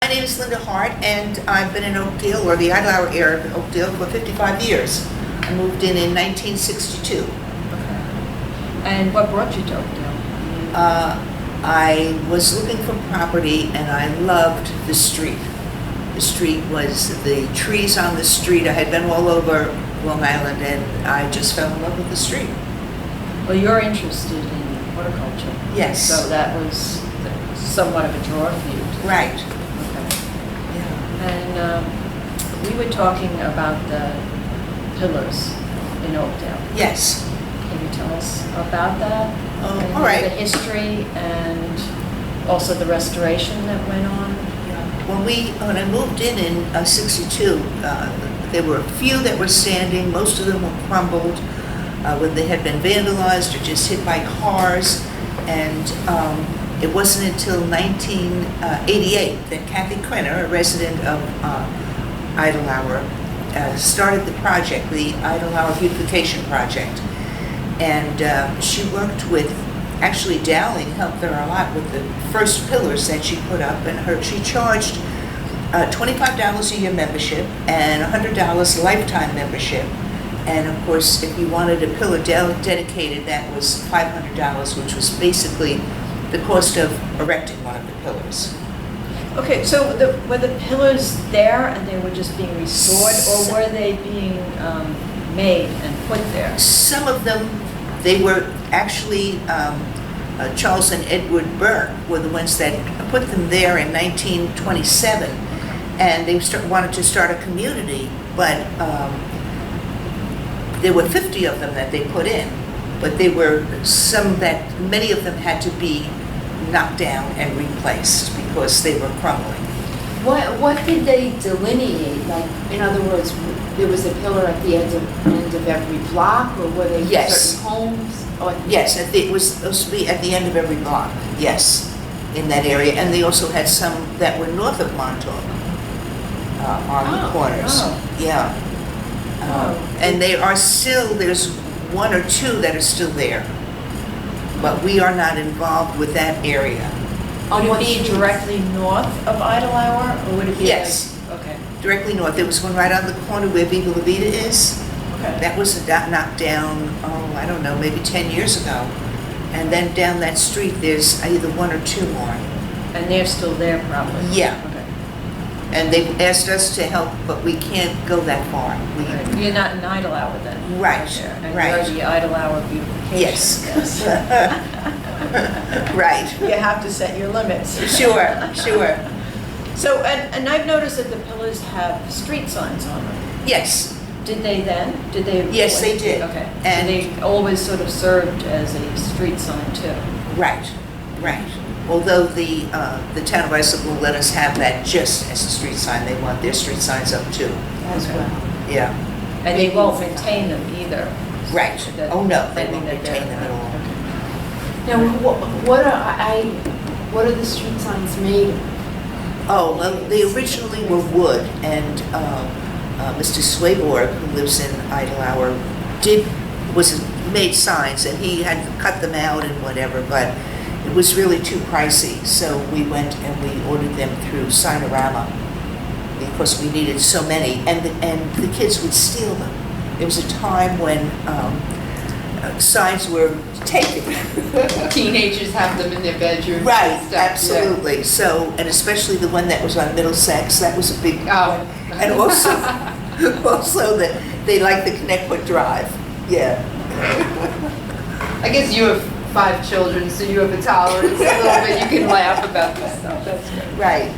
My name is Linda Hart, and I've been in Oakdale, or the Idlehour area of Oakdale, for 55 years. I moved in 1962. Okay. And what brought you to Oakdale? I was looking for property, and I loved the street. The street was the trees on the street. I had been all over Long Island, and I just fell in love with the street. Well, you're interested in horticulture. Yes. So that was somewhat of a draw for you. Right. Okay. Yeah. And we were talking about the pillars in Oakdale. Yes. Can you tell us about that? And all right. The history and also the restoration that went on? When I moved in '62, there were a few that were standing. Most of them were crumbled when they had been vandalized or just hit by cars. And it wasn't until 1988 that Kathy Quinner, a resident of Idlehour, started the project, the Idlehour Beautification Project. And she worked with, actually Dowling helped her a lot with the first pillars that she put up, and she charged $25 a year membership and $100 lifetime membership. And of course, if you wanted a pillar dedicated, that was $500, which was basically the cost of erecting one of the pillars. Okay, so were the pillars there and they were just being restored, or were they being made and put there? Some of them, they were actually, Charles and Edward Burke were the ones that put them there in 1927, and they wanted to start a community, but there were 50 of them that they put in, but there were some that, many of them had to be knocked down and replaced because they were crumbling. What did they delineate? Like, in other words, there was a pillar at the end of every block, or were they Yes. certain homes? Yes, it was supposed to be at the end of every block, yes, in that area. And they also had some that were north of Montauk on the corners. Yeah. And they are still, there's one or two that are still there. But we are not involved with that area. Would it be directly north of Idlehour, or would it be? Yes. Okay. Directly north. There was one right on the corner where Viva La Vida is. Okay. That was knocked down, I don't know, maybe 10 years ago. And then down that street, there's either one or two more. And they're still there, probably? Yeah. Okay. And they've asked us to help, but we can't go that far. Right. You're not in Idlehour then? Right, And right. you're the Idlehour Beautification. Yes. Right. You have to set your limits. Sure. So, and I've noticed that the pillars have street signs on them. Yes. Did they then? Did they? Yes, they did. Okay. And so they always sort of served as a street sign too. Right. Although the town of Islip will let us have that just as a street sign, they want their street signs up too. As Okay. well. Yeah. And they won't maintain them either. Right. That- Oh no, they I mean won't that retain they're- them at all. Now, what are the street signs made of? Oh, well, they originally were wood, and Mr. Swaborg, who lives in Idlehour, made signs, and he had cut them out and whatever, but it was really too pricey, so we went and we ordered them through Signorama because we needed so many, and the kids would steal them. There was a time when signs were taken. Teenagers have them in their bedrooms. Right, and stuff, absolutely. So, and especially the one that was on Middlesex, that was a big Oh. one. And also that they like the Connecticut Drive. Yeah. I guess you have 5 children, so you have a tolerance a little bit. You can laugh about this stuff. That's good. Right.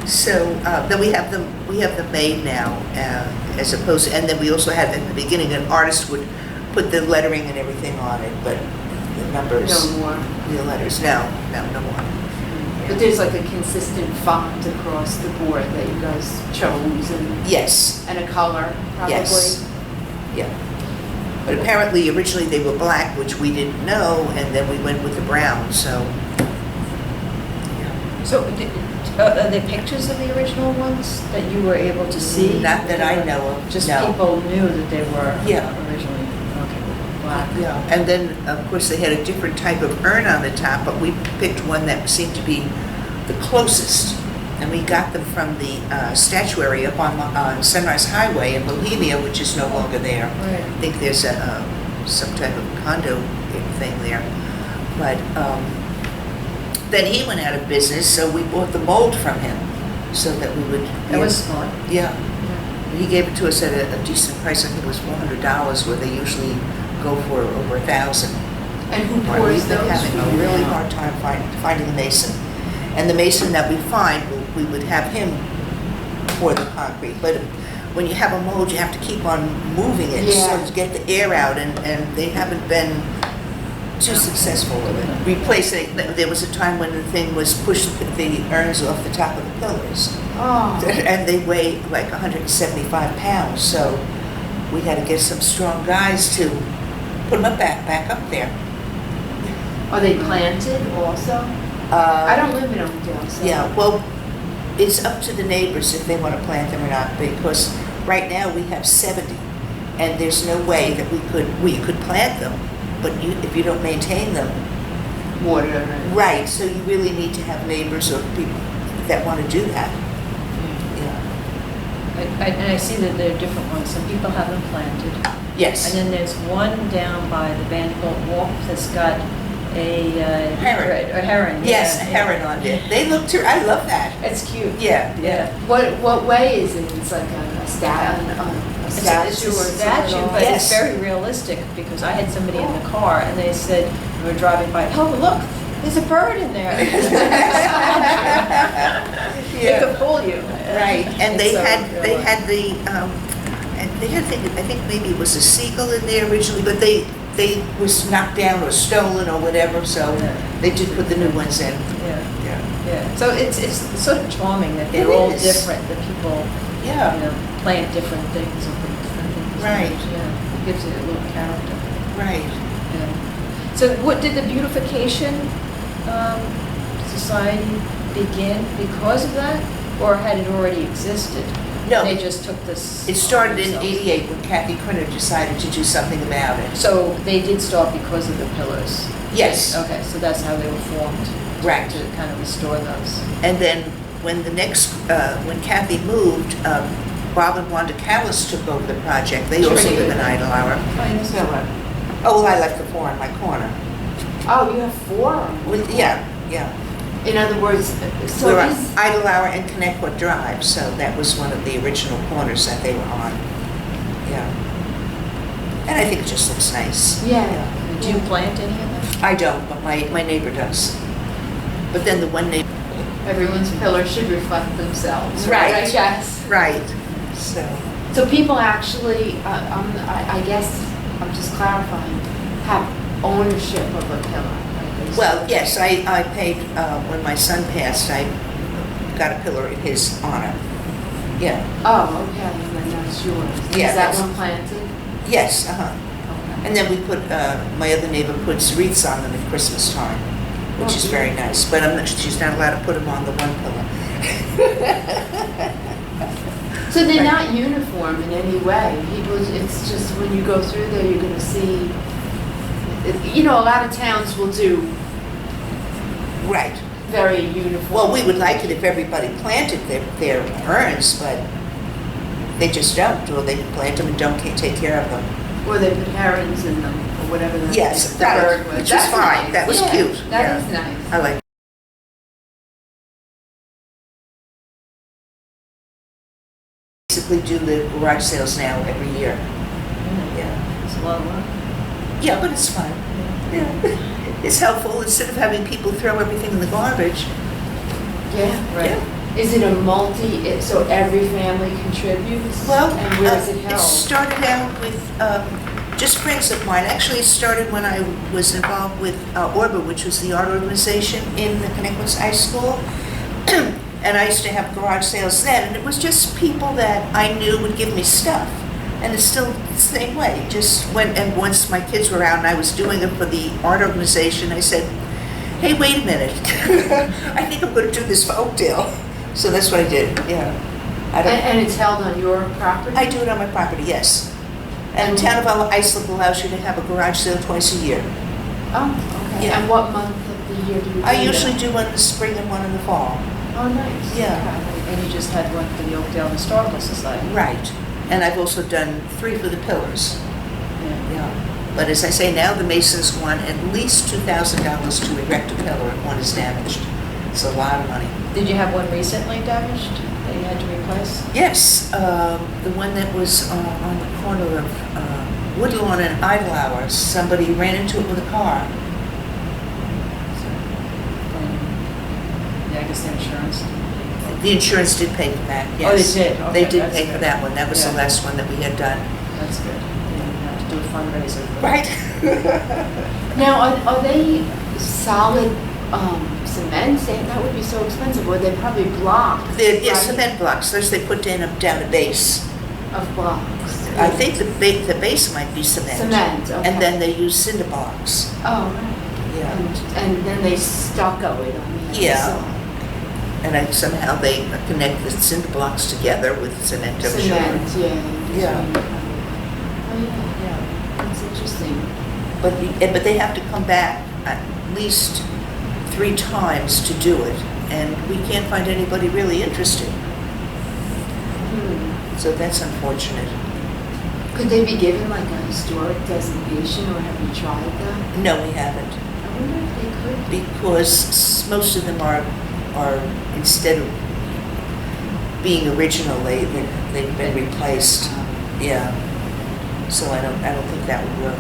So then we have them made now, as opposed to, and then we also had at the beginning an artist would put the lettering and everything on it, but the numbers, No more. the letters, no more. But there's like a consistent font across the board that you guys chose, Yes. and a color, probably. Yes. Yeah. But apparently originally they were black, which we didn't know, and then we went with the brown, so. Yeah. So, are there pictures of the original ones that you were able to see? Not that I know of, Just no. people knew that they were Yeah. originally, black. Yeah, and then, of course, they had a different type of urn on the top, but we picked one that seemed to be the closest And we got them from the statuary up on Sunrise Highway in Bohemia, which is no longer there. Right. I think there's some type of condo thing there. But then he went out of business, so we bought the mold from him so that we would. That was smart. Yeah. He gave it to us at a decent price. I think it was $400, where they usually go for over $1,000. And who Right, pours we've been those? having a really hard time finding a mason. And the mason that we find, we would have him pour the concrete. But when you have a mold, you have to keep on moving it Yeah. so to get the air out, and they haven't been too successful with it. Replacing, there was a time when the thing was pushed the urns off the top of the pillars. Oh, And they weigh like 175 pounds, so we had to get some strong guys to put them back up there. are they planted also? I don't live in Oakdale, so. Yeah, well, it's up to the neighbors if they want to plant them or not, because right now we have 70, and there's no way that we could plant them, but if you don't maintain them. Water and. Right, so you really need to have neighbors or people that want to do that. Yeah. And I see that there are different ones. Some people have them planted. Yes. And then there's one down by the Vanderbilt Walk that's got a Heron. A heron. Yes, yeah, a heron on it. They look I love that. It's cute. Yeah, Yeah. What way is it? It's like a statue It's a or statue, but Yes. it's very realistic, because I had somebody in the car and they said, we were driving by, oh, look, there's a bird in there. It could fool you. Right, and they So, had I think maybe it was a seagull in there originally, but they was knocked down or stolen or whatever, so Yeah. they did put the new ones in. Yeah, Yeah. yeah. So it's sort of charming that It they're all is. different, that people, Yeah. plant different things and put different things. in Right. it. Yeah, it gives it a little character. Right. Yeah. So what, did the beautification society begin because of that, or had it already existed? No. They just took this. It started in themselves? '88 when Kathy Crinner decided to do something about it. So they did start because of the pillars? Yes. Okay, so that's how they were formed? Right. To kind of restore those? And then when when Kathy moved, Bob and Wanda Callis took over the project. They also live in Idle Hour. Oh, well, I left the 4 on my corner. Oh, you have 4? Yeah. In other words, so We're on these, Idle Hour and Connecticut Drive, so that was one of the original corners that they were on. Yeah. And I think it just looks nice. yeah. Do you plant any of them? I don't, but my neighbor does. But then the one neighbor. Everyone's pillars should reflect themselves, Right. right? I guess. Right. So. So people actually, I guess, I'm just clarifying, have ownership of a pillar. Right? Well, yes, I paid, when my son passed, I got a pillar in his honor. Yeah. Oh, okay, and then that's yours. Yeah, Is that that's- one planted? Yes, uh-huh. Okay. And then we put, my other neighbor puts wreaths on them at Christmas time, which Oh, is very nice, but she's not allowed to put them on the one pillar. So they're Right. not uniform in any way. People, it's just when you go through there, you're gonna see, a lot of towns will do Right. very uniform. Well, we would like it if everybody planted their urns, but they just don't, or they plant them and don't take care of them. Or they put herons in them, or whatever the Yes, the that- bird was. which was That's fine. nice. That was Yeah, cute. That Yeah. is nice. I like. Basically do the garage sales now every year. Yeah. It's a lot of work. Yeah, but it's fun. Yeah. It's helpful instead of having people throw everything in the garbage. Yeah. Right. Yeah. Is it a so every family contributes? Well, And where is it it held? started out with just friends of mine. Actually, it started when I was involved with Orba, which was the art organization in the Connecticut High School. And I used to have garage sales then, and it was just people that I knew would give me stuff. And it's still the same way. Once my kids were out and I was doing it for the art organization, I said, hey, wait a minute. I think I'm going to do this for Oakdale. So that's what I did, yeah. And it's held on your property? I do it on my property, yes. And the town of Islip allows you to have a garage sale twice a year. Oh, okay. Yeah. And what month of the year do you do I that? usually do one in the spring and one in the fall. Oh, nice. Yeah. And you just had one for the Oakdale Historical Society. Right. And I've also done 3 for the pillars. Yeah. Yeah. But as I say, now the Masons want at least $2,000 to erect a pillar if one is damaged. It's a lot of money. Did you have one recently damaged that you had to replace? Yes, the one that was on the corner of Woodlawn and Idle Hours, somebody ran into it with a car. Yeah, I guess the insurance. The insurance did pay for that, Oh, they yes. did? Okay, They did that's pay for good. that one. That was the Yeah. last one that we had done. That's good. You didn't have to do a fundraiser. for it. Right. Now, are they solid cement? That would be so expensive, or they're probably blocks? They're, yeah, right? cement blocks, those they put down a base. Of blocks. I think the base might be cement. Cement, okay. And then they use cinder blocks. Oh, right. Yeah. And then they stucco it on the Yeah. outside. And somehow they connect the cinder blocks together with cement, I'm sure. Cement, yeah. Yeah. Oh, yeah, that's interesting. But they have to come back at least 3 times to do it, and we can't find anybody really interested. So that's unfortunate. Could they be given like a historic designation, or have you tried that? No, we haven't, I wonder if they could. because most of them are instead of being original, they've been replaced. Yeah. So I don't think that would work.